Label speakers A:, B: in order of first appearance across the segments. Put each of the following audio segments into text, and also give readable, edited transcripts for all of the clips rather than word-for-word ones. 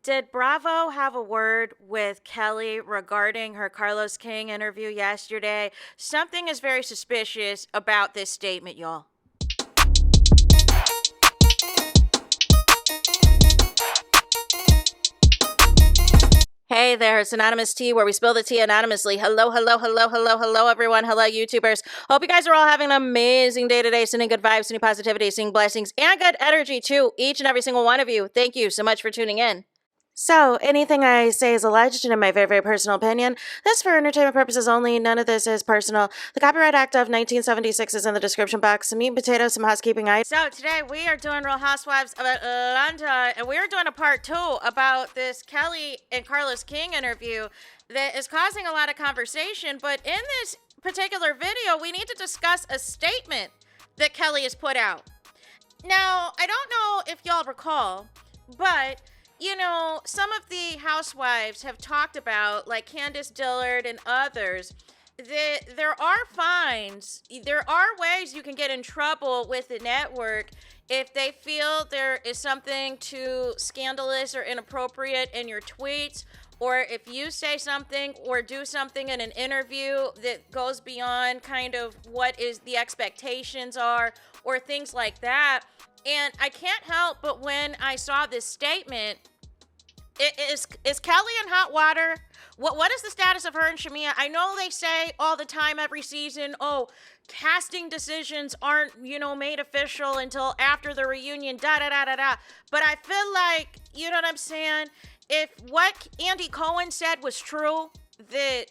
A: Did Bravo have a word with Kelly regarding her Carlos King interview yesterday? Something is very suspicious about this statement, y'all. Hey there, it's Anonymous Tea, where we spill the tea anonymously. Hello, hello, hello, hello, hello, everyone. Hello, YouTubers. Hope you guys are all having an amazing day today, sending good vibes, sending positivity, sending blessings, and good energy to each and every single one of you. Thank you so much for tuning in. So, anything I say is alleged and in my very, very personal opinion. This for entertainment purposes only. None of this is personal. The Copyright Act of 1976 is in the description box. Some meat and potatoes, some housekeeping items. So, today we are doing Real Housewives of Atlanta, and we are doing a part 2 about this Kelly and Carlos King interview that is causing a lot of conversation. But in this particular video, we need to discuss a statement that Kelly has put out. Now, I don't know if y'all recall, but you know, some of the housewives have talked about, like Candace Dillard and others, that there are fines. There are ways you can get in trouble with the network if they feel there is something too scandalous or inappropriate in your tweets, or if you say something or do something in an interview that goes beyond kind of what is the expectations are, or things like that. And I can't help but when I saw this statement, is Kelly in hot water? What is the status of her and Shamia? I know they say all the time every season, oh, casting decisions aren't, made official until after the reunion, da-da-da-da-da. But I feel like, you know what I'm saying? If what Andy Cohen said was true, that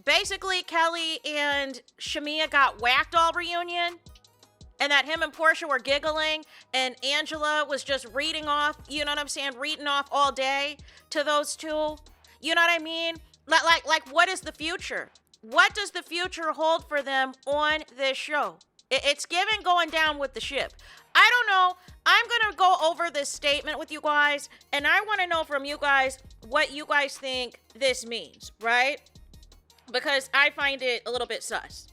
A: basically Kelly and Shamia got whacked all reunion, and that him and Portia were giggling, and Angela was just reading off, reading off all day to those two. You know what I mean? Like, what is the future? What does the future hold for them on this show? It's giving going down with the ship. I don't know. I'm going to go over this statement with you guys, and I want to know from you guys what you guys think this means, right? Because I find it a little bit sus.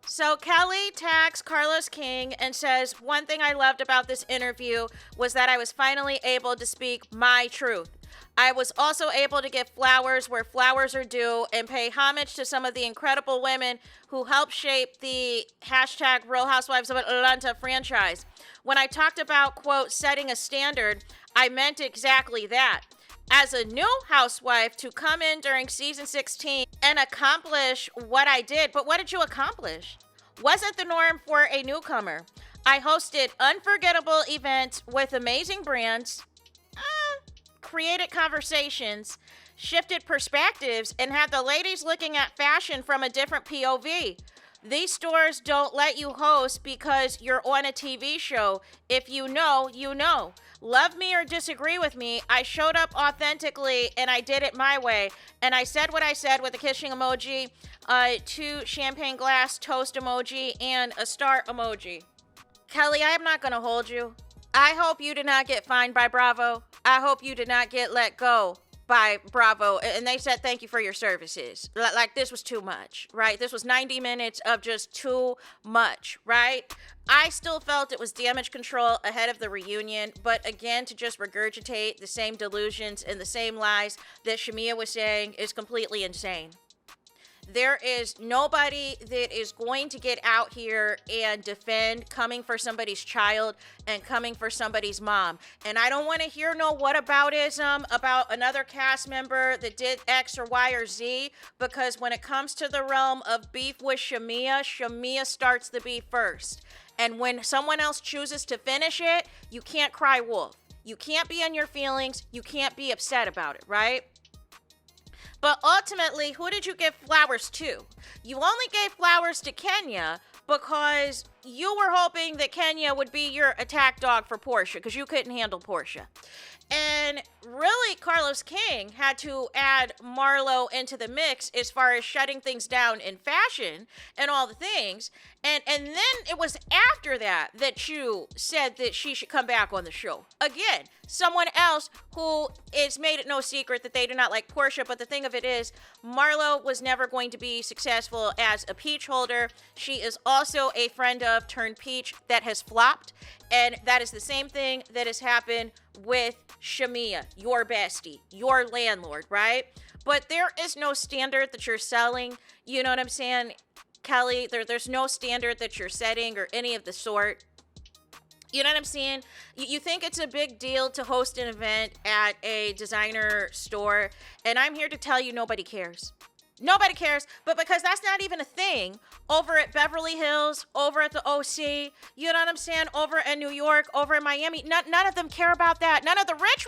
A: So Kelly tags Carlos King and says, one thing I loved about this interview was that I was finally able to speak my truth. I was also able to give flowers where flowers are due and pay homage to some of the incredible women who helped shape the hashtag Real Housewives of Atlanta franchise. When I talked about, quote, setting a standard, I meant exactly that. As a new housewife, to come in during season 16 and accomplish what I did. But what did you accomplish? Wasn't the norm for a newcomer. I hosted unforgettable events with amazing brands, created conversations, shifted perspectives, and had the ladies looking at fashion from a different POV. These stores don't let you host because you're on a TV show. If you know, you know. Love me or disagree with me, I showed up authentically and I did it my way. And I said what I said with a kissing emoji, 2 champagne glass toast emoji, and a star emoji. Kelly, I am not going to hold you. I hope you did not get fined by Bravo. I hope you did not get let go by Bravo, and they said thank you for your services. Like, this was too much, right? This was 90 minutes of just too much, right? I still felt it was damage control ahead of the reunion, but again, to just regurgitate the same delusions and the same lies that Shamia was saying is completely insane. There is nobody that is going to get out here and defend coming for somebody's child and coming for somebody's mom. And I don't want to hear no whataboutism about another cast member that did X or Y or Z, because when it comes to the realm of beef with Shamia, Shamia starts the beef first. And when someone else chooses to finish it, you can't cry wolf. You can't be in your feelings. You can't be upset about it, right? But ultimately, who did you give flowers to? You only gave flowers to Kenya because you were hoping that Kenya would be your attack dog for Portia, because you couldn't handle Portia. And really, Carlos King had to add Marlo into the mix as far as shutting things down in fashion and all the things. And then it was after that that you said that she should come back on the show. Again, someone else who is made it no secret that they do not like Portia. But the thing of it is, Marlo was never going to be successful as a peach holder. She is also a friend dove turned peach that has flopped. And that is the same thing that has happened with Shamia, your bestie, your landlord, right? But there is no standard that you're selling. You know what I'm saying, Kelly? There's no standard that you're setting or any of the sort. You know what I'm saying? You think it's a big deal to host an event at a designer store, and I'm here to tell you nobody cares. Nobody cares, but because that's not even a thing over at Beverly Hills, over at the OC, you know what I'm saying, over in New York, over in Miami, none of them care about that. None of the rich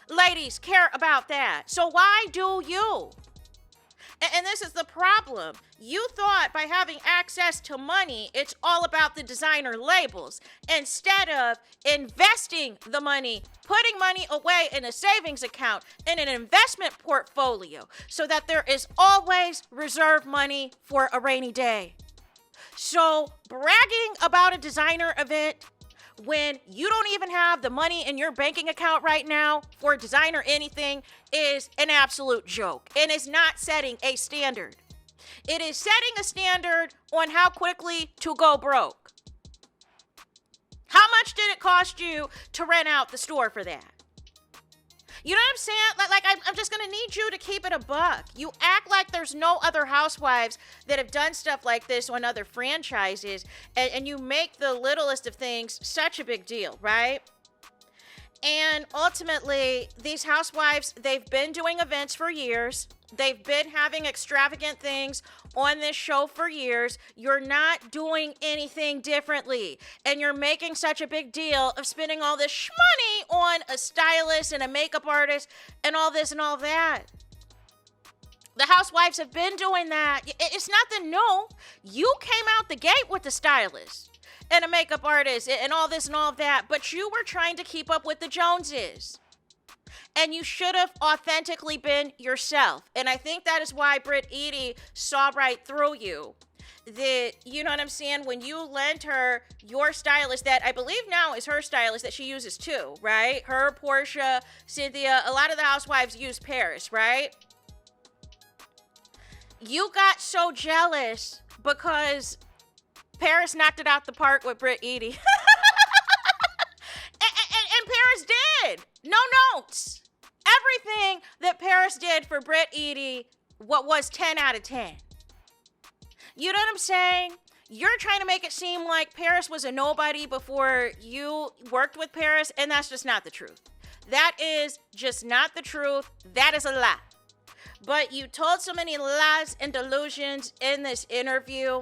A: ladies care about that. So why do you? And this is the problem. You thought by having access to money, it's all about the designer labels, instead of investing the money, putting money away in a savings account, in an investment portfolio, so that there is always reserve money for a rainy day. So bragging about a designer event when you don't even have the money in your banking account right now for designer anything is an absolute joke, and is not setting a standard. It is setting a standard on how quickly to go broke. How much did it cost you to rent out the store for that? You know what I'm saying? Like I'm just going to need you to keep it a buck. You act like there's no other housewives that have done stuff like this on other franchises, and you make the littlest of things such a big deal, right? And ultimately, these housewives, they've been doing events for years. They've been having extravagant things on this show for years. You're not doing anything differently. And you're making such a big deal of spending all this money on a stylist and a makeup artist and all this and all that. The housewives have been doing that. It's nothing new. You came out the gate with the stylist and a makeup artist and all this and all that, but you were trying to keep up with the Joneses. And you should have authentically been yourself. And I think that is why Britt Eady saw right through you. That, you know what I'm saying, when you lent her your stylist, that I believe now is her stylist that she uses too, right? Her, Portia, Cynthia, a lot of the housewives use Paris, right? You got so jealous because Paris knocked it out the park with Britt Eady. and Paris did. No notes. Everything that Paris did for Britt Eady, what was 10 out of 10. You know what I'm saying? You're trying to make it seem like Paris was a nobody before you worked with Paris, and that's just not the truth. That is just not the truth. That is a lie. But you told so many lies and delusions in this interview,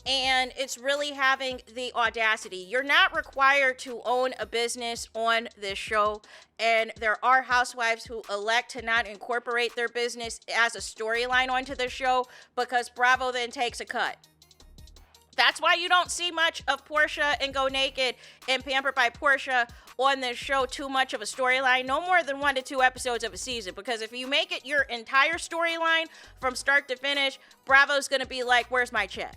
A: and it's really having the audacity. You're not required to own a business on this show, and there are housewives who elect to not incorporate their business as a storyline onto the show because Bravo then takes a cut. That's why you don't see much of Portia and Go Naked and Pampered by Portia on this show, too much of a storyline, no more than 1 to 2 episodes of a season. Because if you make it your entire storyline from start to finish, Bravo's going to be like, where's my check?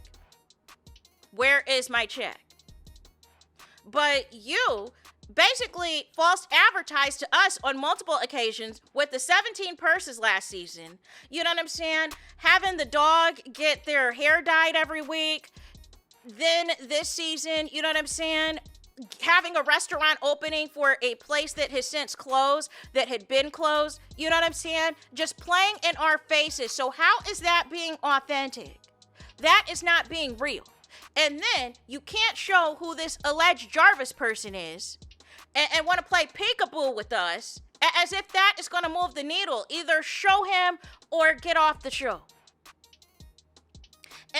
A: Where is my check? But you basically false advertised to us on multiple occasions with the 17 purses last season. You know what I'm saying? Having the dog get their hair dyed every week. Then this season, you know what I'm saying? Having a restaurant opening for a place that has since closed, that had been closed. You know what I'm saying? Just playing in our faces. So how is that being authentic? That is not being real. And then you can't show who this alleged Jarvis person is and want to play peekaboo with us as if that is going to move the needle. Either show him or get off the show.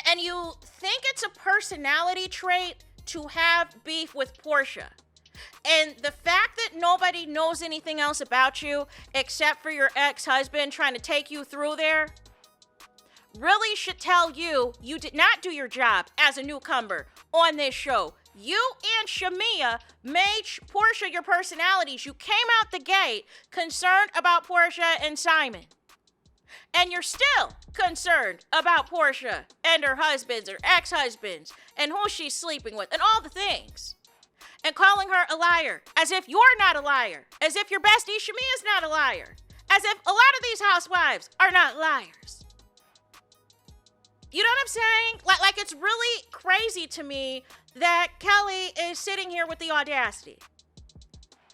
A: And you think it's a personality trait to have beef with Portia. And the fact that nobody knows anything else about you except for your ex-husband trying to take you through there really should tell you you did not do your job as a newcomer on this show. You and Shamia made Portia your personalities. You came out the gate concerned about Portia and Simon. And you're still concerned about Portia and her husbands or ex-husbands and who she's sleeping with and all the things. And calling her a liar as if you're not a liar. As if your bestie Shamia's not a liar. As if a lot of these housewives are not liars. You know what I'm saying? Like it's really crazy to me that Kelly is sitting here with the audacity.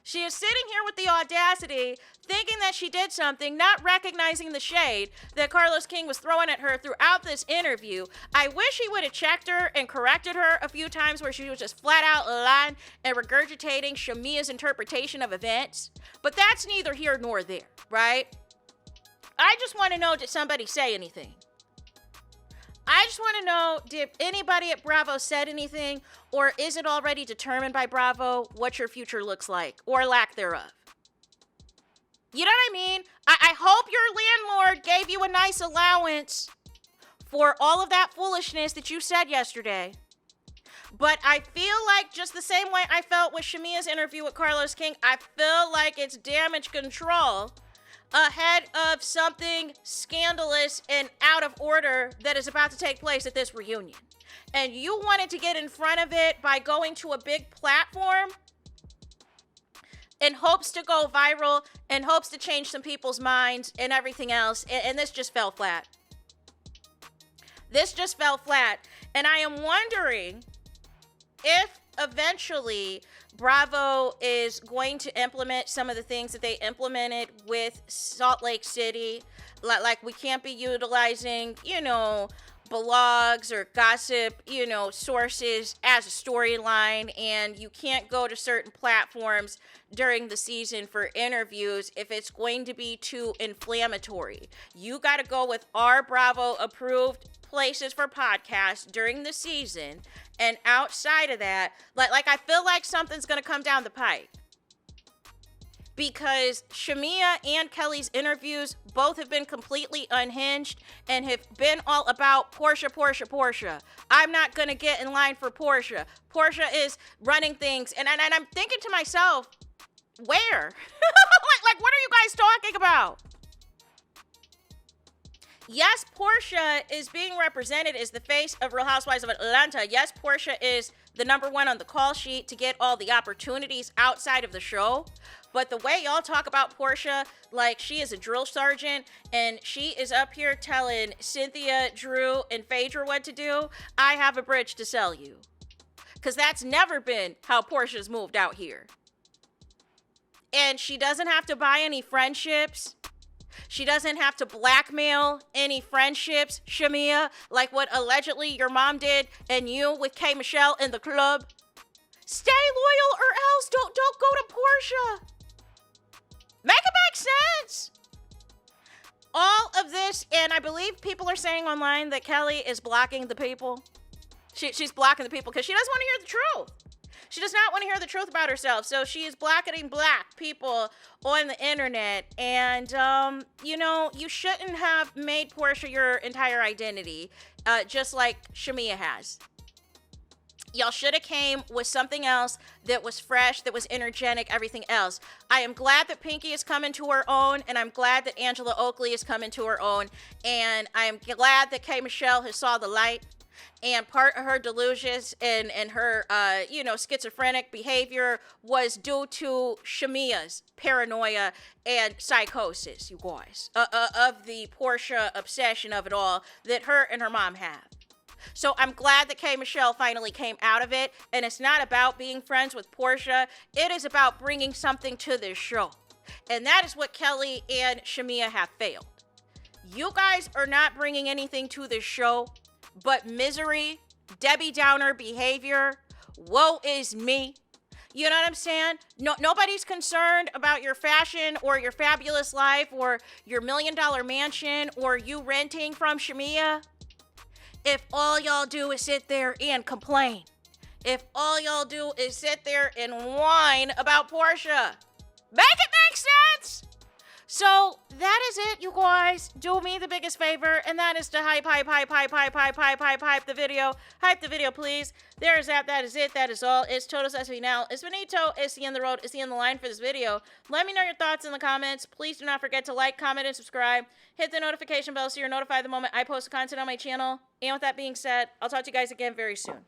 A: She is sitting here with the audacity, thinking that she did something, not recognizing the shade that Carlos King was throwing at her throughout this interview. I wish he would have checked her and corrected her a few times where she was just flat out lying and regurgitating Shamia's interpretation of events. But that's neither here nor there, right? I just want to know, did somebody say anything? I just want to know, did anybody at Bravo said anything, or is it already determined by Bravo what your future looks like, or lack thereof? You know what I mean? I hope your landlord gave you a nice allowance for all of that foolishness that you said yesterday. But I feel like just the same way I felt with Shamia's interview with Carlos King, I feel like it's damage control ahead of something scandalous and out of order that is about to take place at this reunion. And you wanted to get in front of it by going to a big platform in hopes to go viral, in hopes to change some people's minds and everything else. And this just fell flat. This just fell flat. And I am wondering if eventually Bravo is going to implement some of the things that they implemented with Salt Lake City. Like we can't be utilizing, blogs or gossip, sources as a storyline, and you can't go to certain platforms during the season for interviews if it's going to be too inflammatory. You got to go with our Bravo approved places for podcasts during the season, and outside of that, like I feel like something's gonna come down the pipe, because Shamia and Kelly's interviews both have been completely unhinged and have been all about Portia. I'm not gonna get in line for Portia. Portia is running things, and I'm thinking to myself, where? like what are you guys talking about? Yes, Portia is being represented as the face of Real Housewives of Atlanta. Yes, Portia is the number one on the call sheet to get all the opportunities outside of the show. But the way y'all talk about Portia, like she is a drill sergeant and she is up here telling Cynthia, Drew, and Phaedra what to do, I have a bridge to sell you. Because that's never been how Portia's moved out here. And she doesn't have to buy any friendships. She doesn't have to blackmail any friendships, Shamia, like what allegedly your mom did and you with K. Michelle in the club. Stay loyal or else don't go to Portia. Make it make sense. All of this, and I believe people are saying online that Kelly is blocking the people. She's blocking the people because she doesn't want to hear the truth. She does not want to hear the truth about herself. So she is blocking black people on the internet. And, you shouldn't have made Portia your entire identity, just like Shamia has. Y'all should have came with something else that was fresh, that was energetic, everything else. I am glad that Pinky is coming to her own, and I'm glad that Angela Oakley is coming to her own. And I am glad that K. Michelle has saw the light. And part of her delusions and her, schizophrenic behavior was due to Shamia's paranoia and psychosis, you guys, of the Portia obsession of it all that her and her mom have. So I'm glad that K. Michelle finally came out of it. And it's not about being friends with Portia. It is about bringing something to this show. And that is what Kelly and Shamia have failed. You guys are not bringing anything to this show but misery, Debbie Downer behavior, woe is me. You know what I'm saying? Nobody's concerned about your fashion or your fabulous life or your $1 million mansion or you renting from Shamia. If all y'all do is sit there and complain. If all y'all do is sit there and whine about Portia. Make it make sense! So that is it, you guys. Do me the biggest favor, and that is to hype the video. Hype the video, please. There is that. That is it. That is all. It's Total SB now. It's Benito. It's the end of the road. It's the end of the line for this video. Let me know your thoughts in the comments. Please do not forget to like, comment, and subscribe. Hit the notification bell so you're notified the moment I post content on my channel. And with that being said, I'll talk to you guys again very soon.